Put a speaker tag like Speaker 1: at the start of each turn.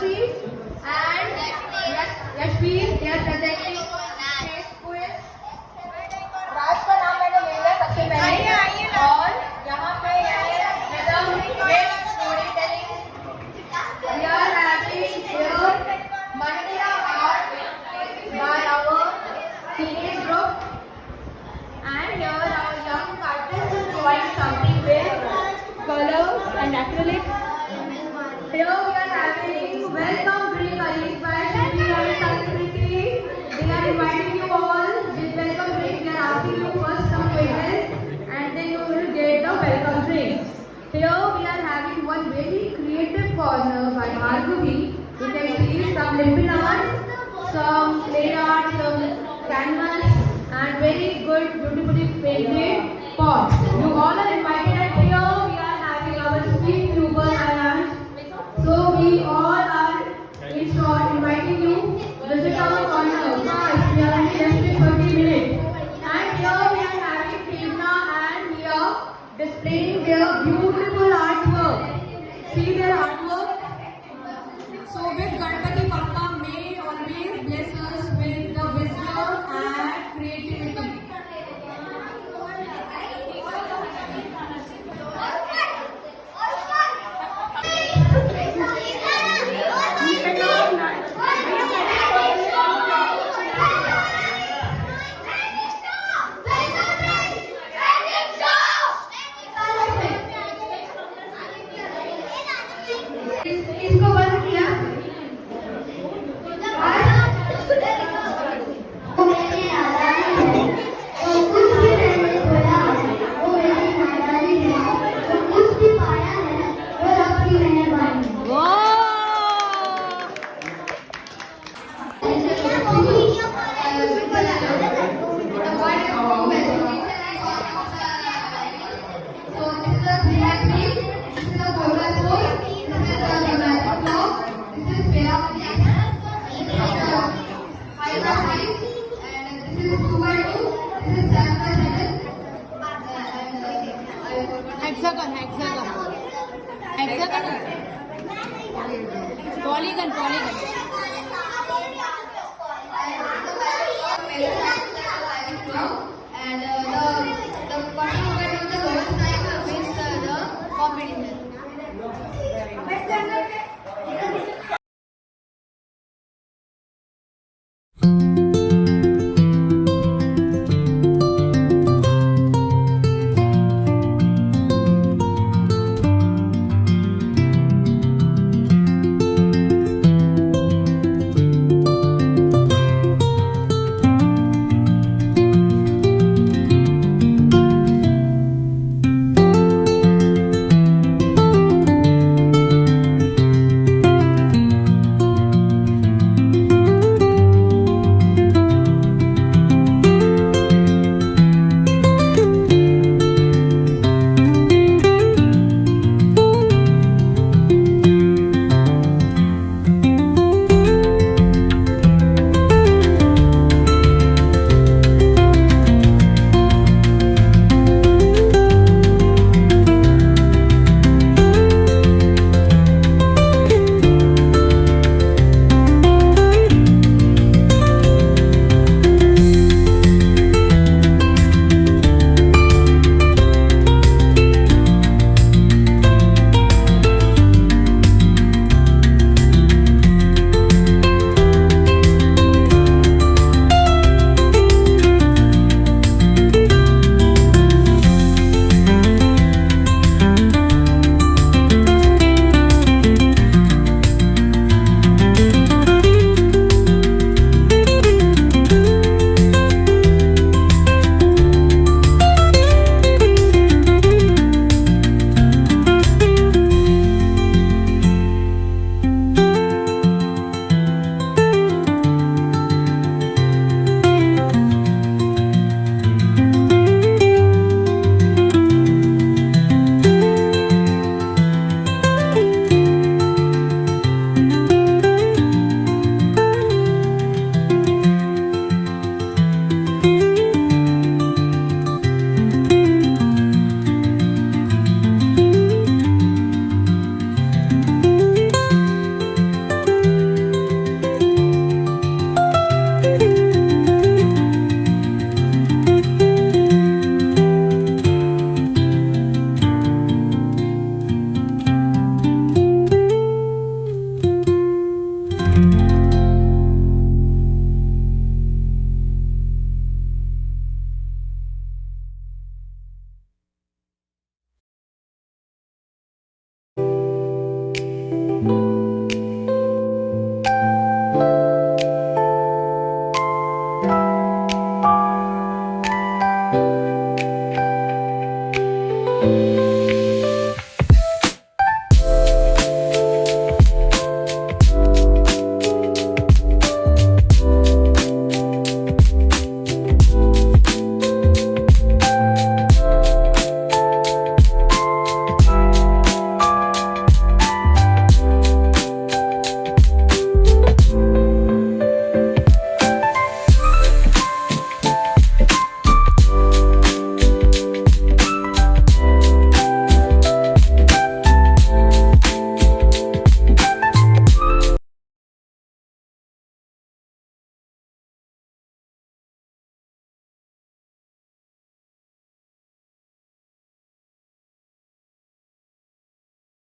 Speaker 1: Yashvi and Yashvi, they are presenting his quiz. राज का नाम मैंने ले लिया सबसे पहले और यहाँ पे है rhythm with storytelling. We are having here mandala art by our teenage group, and here our young artist is drawing something with colors and acrylics. Here we are having welcome drink arranged by Shruti and Sanskriti. We are inviting you all with welcome drink. We are asking you first some questions and then you will get the welcome drink. Here we are having one very creative corner by Bhargavi. You can see some limpid art, some clay art, some canvas and very good beautifully painted pots. You all are invited, and here we are having our sweet tuber and so we all are in short inviting you visit our corner fast. We are only left with 30 minutes. And here we are having Krishna and we are displaying their beautiful artwork. See their artwork. So with Ganpati Bappa may always bless us with the wisdom and creativity. इसको बंद किया Hexagon. Polygon.